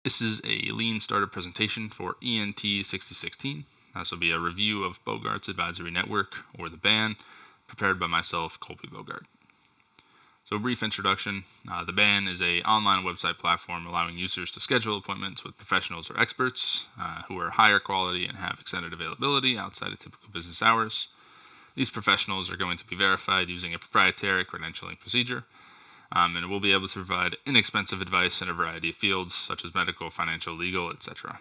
This is a lean startup presentation for ENT 6016. This will be a review of Bogart's Advisory Network, or the BAN, prepared by myself, Colby Bogart. So a brief introduction. The BAN is an online website platform allowing users to schedule appointments with professionals or experts who are higher quality and have extended availability outside of typical business hours. These professionals are going to be verified using a proprietary credentialing procedure. And we'll be able to provide inexpensive advice in a variety of fields, such as medical, financial, legal, etc.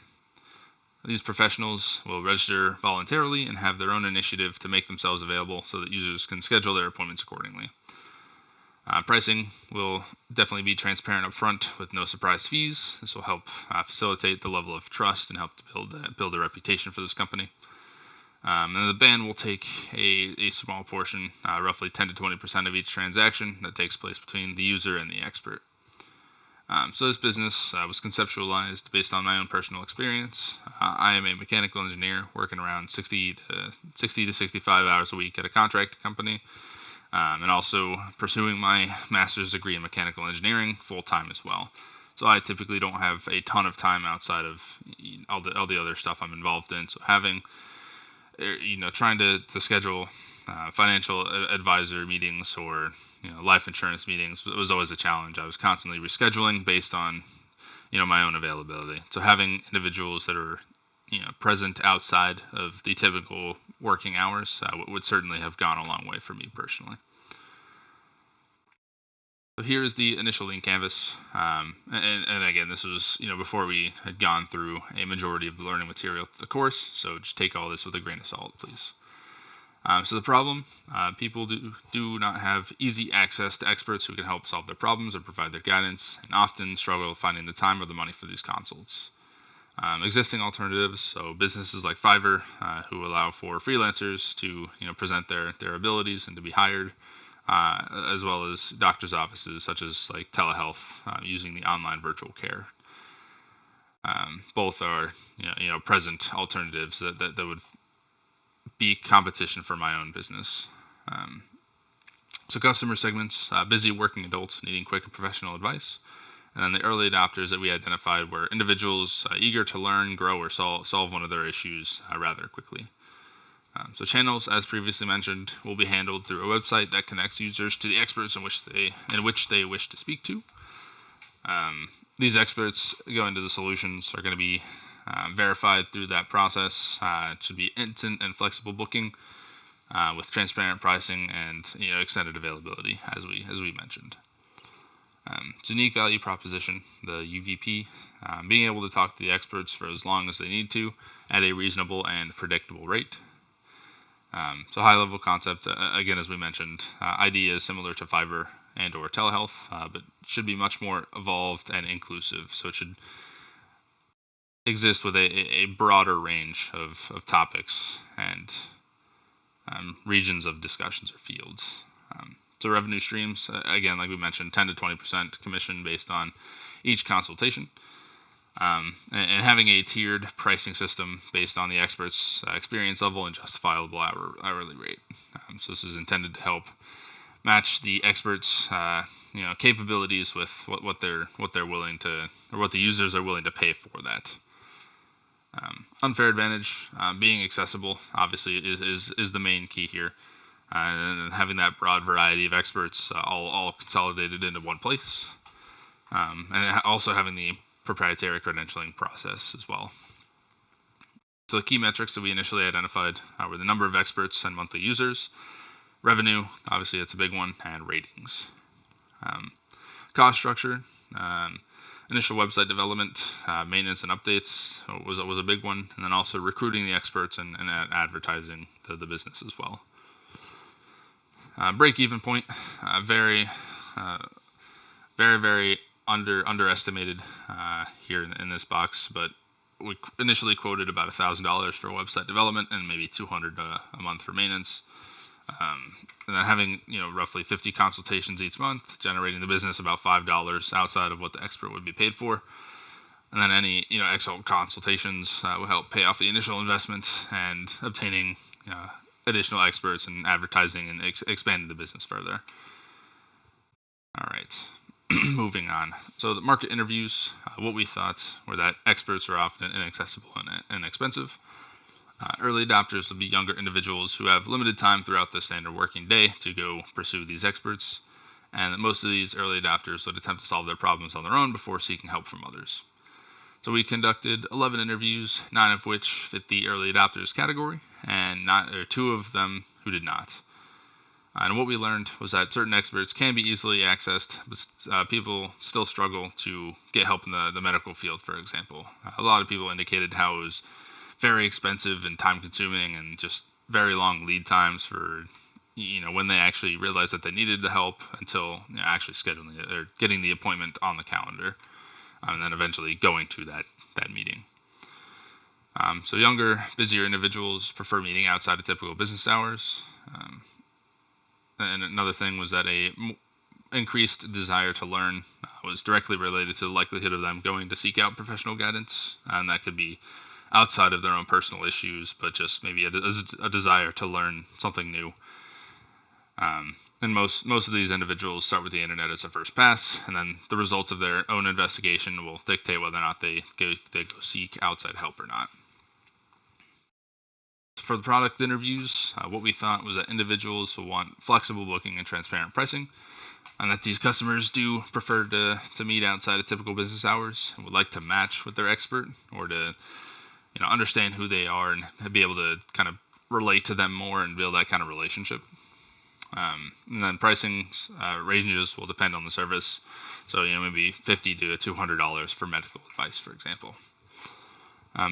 These professionals will register voluntarily and have their own initiative to make themselves available so that users can schedule their appointments accordingly. Pricing will definitely be transparent up front with no surprise fees. This will help facilitate the level of trust and help to build a reputation for this company. And the BAN will take a small portion, roughly 10 to 20% of each transaction that takes place between the user and the expert. So this business was conceptualized based on my own personal experience. I am a mechanical engineer working around 60 to 65 hours a week at a contract company, and also pursuing my master's degree in mechanical engineering full-time as well. So I typically don't have a ton of time outside of all the other stuff I'm involved in. So trying to schedule financial advisor meetings or life insurance meetings was always a challenge. I was constantly rescheduling based on my own availability. So having individuals that are present outside of the typical working hours would certainly have gone a long way for me personally. So here is the initial lean canvas, and again, this was before we had gone through a majority of the learning material of the course, so just take all this with a grain of salt, please. So the problem, people do not have easy access to experts who can help solve their problems or provide their guidance, and often struggle finding the time or the money for these consults. Existing alternatives, so businesses like Fiverr, who allow for freelancers to present their abilities and to be hired. As well as doctors' offices such as like telehealth using the online virtual care. Both are present alternatives that would be competition for my own business. So customer segments, busy working adults needing quick and professional advice. And then the early adopters that we identified were individuals eager to learn, grow, or solve one of their issues rather quickly. So channels, as previously mentioned, will be handled through a website that connects users to the experts in which they wish to speak to. These experts going to the solutions are going to be verified through that process. It should be instant and flexible booking with transparent pricing and extended availability, as we mentioned. It's a unique value proposition, the UVP, being able to talk to the experts for as long as they need to at a reasonable and predictable rate. So high-level concept, again, as we mentioned, ideas similar to Fiverr and or telehealth, but should be much more evolved and inclusive. So it should exist with a broader range of topics and regions of discussions or fields. So revenue streams, again, like we mentioned, 10 to 20% commission based on each consultation. And having a tiered pricing system based on the expert's experience level and justifiable hourly rate. So this is intended to help match the experts' capabilities with what they're willing to, or what the users are willing to pay for that. Unfair advantage, being accessible, obviously is the main key here, and having that broad variety of experts all consolidated into one place, and also having the proprietary credentialing process as well. So the key metrics that we initially identified were the number of experts and monthly users, revenue, obviously that's a big one, and ratings. Cost structure, initial website development, maintenance and updates was a big one, and then also recruiting the experts and advertising the business as well. Break-even point, very underestimated here in this box, but we initially quoted about $1,000 for website development and maybe $200 a month for maintenance. And then having roughly 50 consultations each month, generating the business about $5 outside of what the expert would be paid for. And then any excellent consultations will help pay off the initial investment and obtaining additional experts and advertising and expanding the business further. All right. Moving on. So the market interviews, what we thought were that experts are often inaccessible and inexpensive. Early adopters will be younger individuals who have limited time throughout the standard working day to go pursue these experts, and that most of these early adopters would attempt to solve their problems on their own before seeking help from others. So we conducted 11 interviews, 9 of which fit the early adopters category, and 2 of them who did not. And what we learned was that certain experts can be easily accessed, but people still struggle to get help in the medical field, for example. A lot of people indicated how it was very expensive and time consuming and just very long lead times for when they actually realized that they needed the help until actually scheduling it or getting the appointment on the calendar, and then eventually going to that meeting. So younger, busier individuals prefer meeting outside of typical business hours. And another thing was that a increased desire to learn was directly related to the likelihood of them going to seek out professional guidance, and that could be outside of their own personal issues, but just maybe a desire to learn something new. And most of these individuals start with the internet as a first pass, and then the results of their own investigation will dictate whether or not they go seek outside help or not. For the product interviews, what we thought was that individuals will want flexible booking and transparent pricing, and that these customers do prefer to meet outside of typical business hours and would like to match with their expert or to understand who they are and be able to kind of relate to them more and build that kind of relationship. And then pricing ranges will depend on the service, so maybe $50 to $200 for medical advice, for example.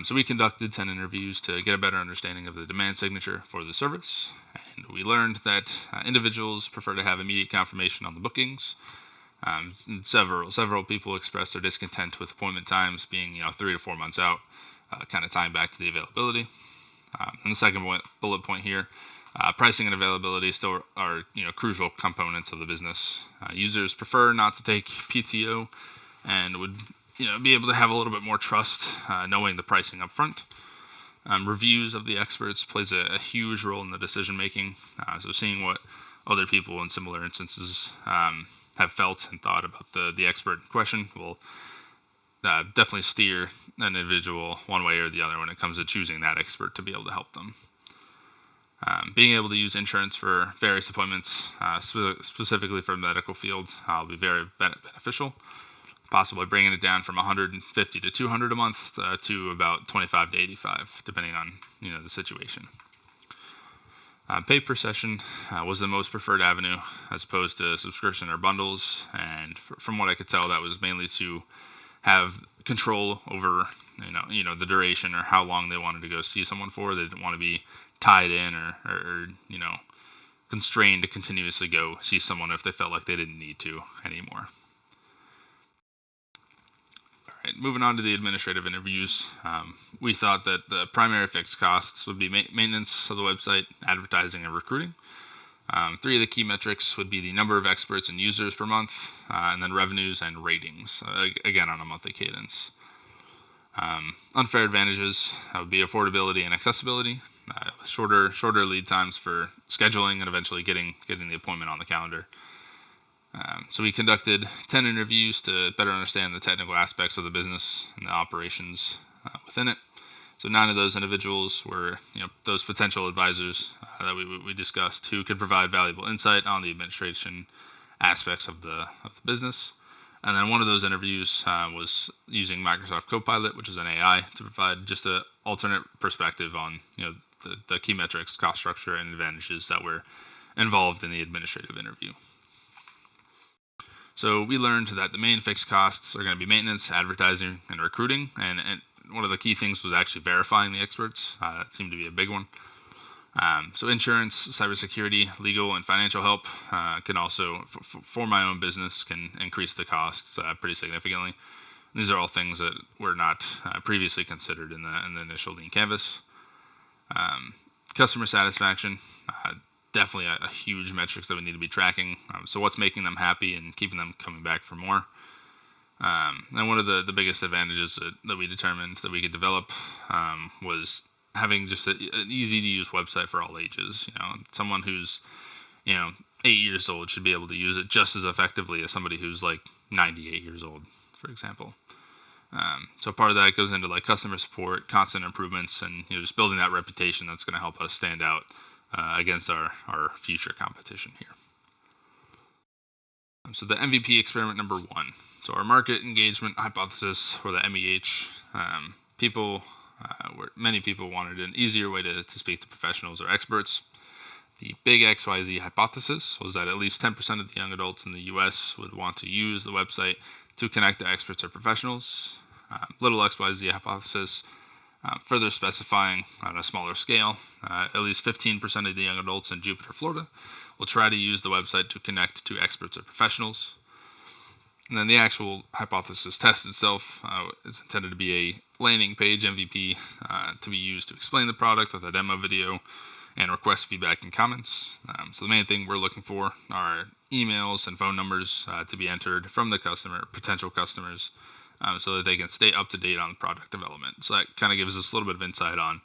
So we conducted 10 interviews to get a better understanding of the demand signature for the service, and we learned that individuals prefer to have immediate confirmation on the bookings. Several people expressed their discontent with appointment times being 3 to 4 months out, kind of tying back to the availability. And the second bullet point here, pricing and availability still are crucial components of the business. Users prefer not to take PTO and would be able to have a little bit more trust knowing the pricing up front. Reviews of the experts plays a huge role in the decision making. So seeing what other people in similar instances have felt and thought about the expert in question will definitely steer an individual one way or the other when it comes to choosing that expert to be able to help them. Being able to use insurance for various appointments, specifically for the medical field, will be very beneficial. Possibly bringing it down from $150 to $200 a month to about $25 to $85, depending on the situation. Pay per session was the most preferred avenue as opposed to subscription or bundles, and from what I could tell, that was mainly to have control over the duration or how long they wanted to go see someone for. They didn't want to be tied in or constrained to continuously go see someone if they felt like they didn't need to anymore. Moving on to the administrative interviews, we thought that the primary fixed costs would be maintenance of the website, advertising, and recruiting. 3 of the key metrics would be the number of experts and users per month, and then revenues and ratings, again on a monthly cadence. Unfair advantages would be affordability and accessibility, shorter lead times for scheduling and eventually getting the appointment on the calendar. So we conducted 10 interviews to better understand the technical aspects of the business and the operations within it. So 9 of those individuals were those potential advisors that we discussed who could provide valuable insight on the administration aspects of the business. And then one of those interviews was using Microsoft Copilot, which is an AI, to provide just an alternate perspective on the key metrics, cost structure, and advantages that were involved in the administrative interview. So we learned that the main fixed costs are going to be maintenance, advertising, and recruiting. And one of the key things was actually verifying the experts. That seemed to be a big one. So insurance, cybersecurity, legal, and financial help can also, for my own business, can increase the costs pretty significantly. These are all things that were not previously considered in the initial lean canvas. Customer satisfaction. Definitely a huge metrics that we need to be tracking. So what's making them happy and keeping them coming back for more? And one of the biggest advantages that we determined that we could develop was having just an easy to use website for all ages. Someone who's 8 years old should be able to use it just as effectively as somebody who's like 98 years old, for example. So part of that goes into like customer support, constant improvements, and just building that reputation that's going to help us stand out against our future competition here. So the MVP experiment number 1. So our market engagement hypothesis, or the MEH, many people wanted an easier way to speak to professionals or experts. The big XYZ hypothesis was that at least 10% of the young adults in the US would want to use the website to connect to experts or professionals. Little XYZ hypothesis, further specifying on a smaller scale, at least 15% of the young adults in Jupiter, Florida will try to use the website to connect to experts or professionals. And then the actual hypothesis test itself is intended to be a landing page MVP to be used to explain the product with a demo video and request feedback and comments. So the main thing we're looking for are emails and phone numbers to be entered from the potential customers, so that they can stay up to date on the product development. So that kind of gives us a little bit of insight on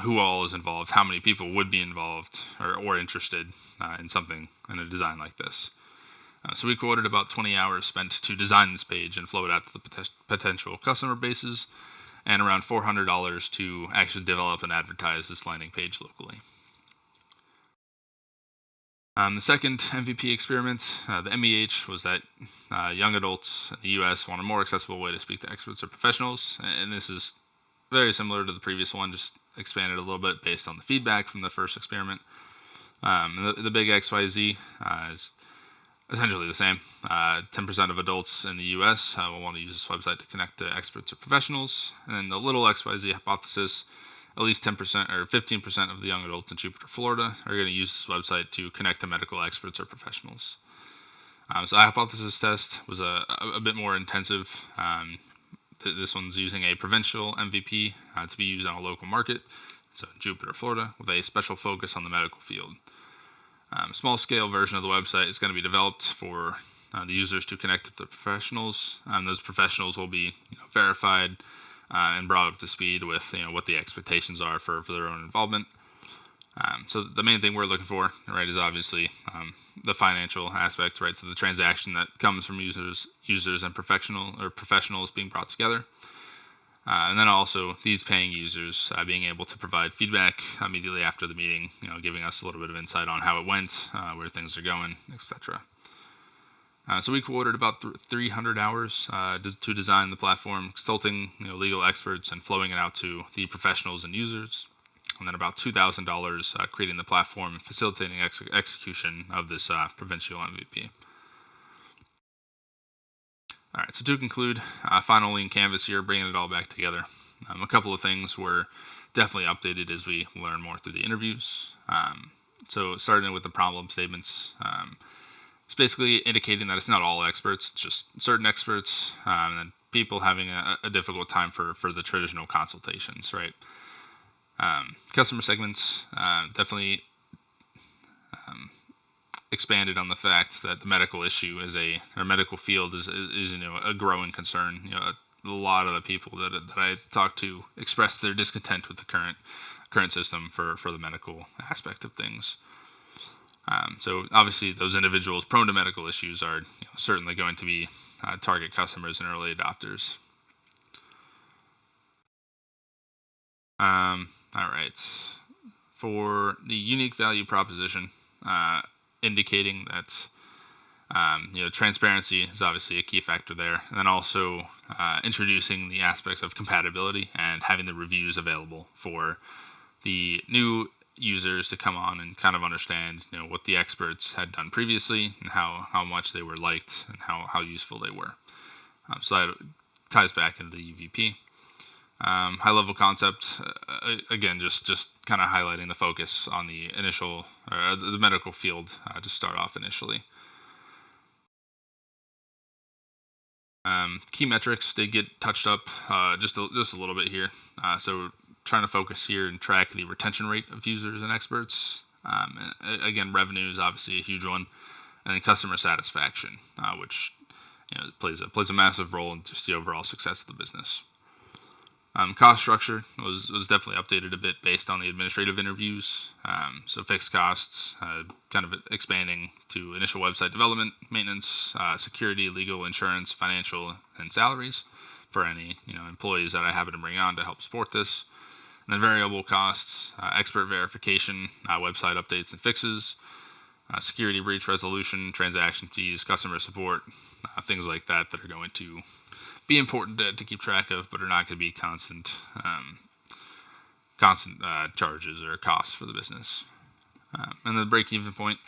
who all is involved, how many people would be involved or interested in a design like this. So we quoted about 20 hours spent to design this page and flow it out to the potential customer bases, and around $400 to actually develop and advertise this landing page locally. The second MVP experiment, the MEH, was that young adults in the U.S. want a more accessible way to speak to experts or professionals, and this is very similar to the previous one, just expanded a little bit based on the feedback from the first experiment. The big XYZ is essentially the same. 10% of adults in the U.S. Will want to use this website to connect to experts or professionals, and then the little XYZ hypothesis, at least 10% or 15% of the young adults in Jupiter, Florida are going to use this website to connect to medical experts or professionals. So the hypothesis test was a bit more intensive. This one's using a provincial MVP to be used on a local market, so Jupiter, Florida, with a special focus on the medical field. Small scale version of the website is going to be developed for the users to connect to the professionals. Those professionals will be verified and brought up to speed with what the expectations are for their own involvement. So the main thing we're looking for, right, is obviously the financial aspect, right? So the transaction that comes from users and professionals being brought together. And then also these paying users being able to provide feedback immediately after the meeting, giving us a little bit of insight on how it went, where things are going, etc. So we quoted about 300 hours to design the platform, consulting legal experts and flowing it out to the professionals and users, and then about $2,000 creating the platform, facilitating execution of this provincial MVP. All right, so to conclude, final lean canvas here, bringing it all back together. A couple of things were definitely updated as we learn more through the interviews. So starting with the problem statements, it's basically indicating that it's not all experts, it's just certain experts, and then people having a difficult time for the traditional consultations, right? Customer segments definitely expanded on the fact that the medical issue medical field is a growing concern. A lot of the people that I talked to expressed their discontent with the current system for the medical aspect of things. So obviously those individuals prone to medical issues are certainly going to be target customers and early adopters. All right. For the unique value proposition, indicating that transparency is obviously a key factor there, and then also introducing the aspects of compatibility and having the reviews available for the new users to come on and kind of understand what the experts had done previously and how much they were liked and how useful they were. So that ties back into the UVP. High level concept, again, just kind of highlighting the focus on the initial the medical field to start off initially. Key metrics did get touched up just a little bit here. So trying to focus here and track the retention rate of users and experts. And again, revenue is obviously a huge one, and then customer satisfaction, which plays a massive role in just the overall success of the business. Cost structure was definitely updated a bit based on the administrative interviews. So fixed costs, kind of expanding to initial website development, maintenance, security, legal, insurance, financial, and salaries for any employees that I happen to bring on to help support this. And then variable costs, expert verification, website updates and fixes, security breach resolution, transaction fees, customer support, things like that are going to be important to keep track of, but are not going to be constant charges or costs for the business. And the break-even point.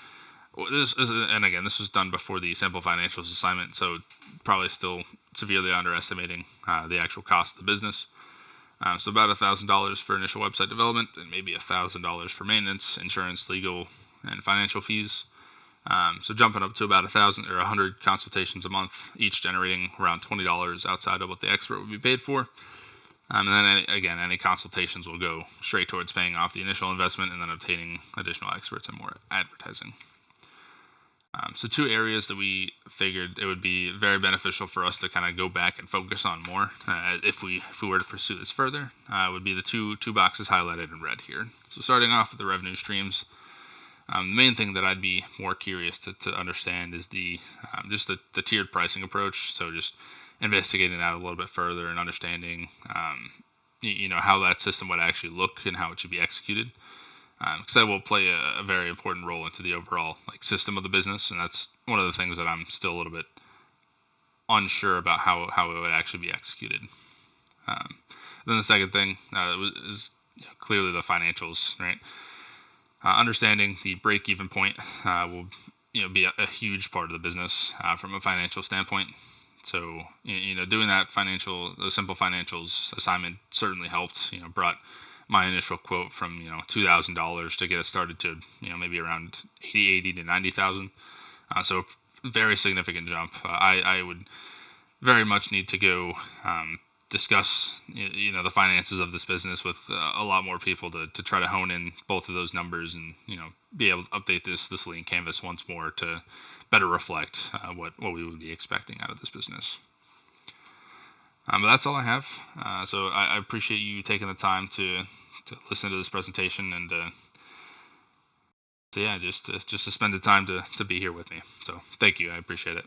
And again, this was done before the simple financials assignment, so probably still severely underestimating the actual cost of the business. So about $1,000 for initial website development, and maybe $1,000 for maintenance, insurance, legal, and financial fees. So jumping up to about 1,000 or 100 consultations a month, each generating around $20 outside of what the expert would be paid for. And then again, any consultations will go straight towards paying off the initial investment and then obtaining additional experts and more advertising. So two areas that we figured it would be very beneficial for us to kind of go back and focus on more if we were to pursue this further would be the two boxes highlighted in red here. So starting off with the revenue streams. The main thing that I'd be more curious to understand is just the tiered pricing approach. So just investigating that a little bit further and understanding, how that system would actually look and how it should be executed. Because that will play a very important role into the overall system of the business, and that's one of the things that I'm still a little bit unsure about how it would actually be executed. Then the second thing is clearly the financials, right? Understanding the break-even point will be a huge part of the business from a financial standpoint. So doing that simple financials assignment certainly helped. Brought my initial quote from $2,000 to get us started to maybe around 80 to 90,000. So very significant jump. I would very much need to go discuss the finances of this business with a lot more people to try to hone in both of those numbers and be able to update this lean canvas once more to better reflect what we would be expecting out of this business. But that's all I have. So I appreciate you taking the time to listen to this presentation and just to spend the time to be here with me. So thank you. I appreciate it.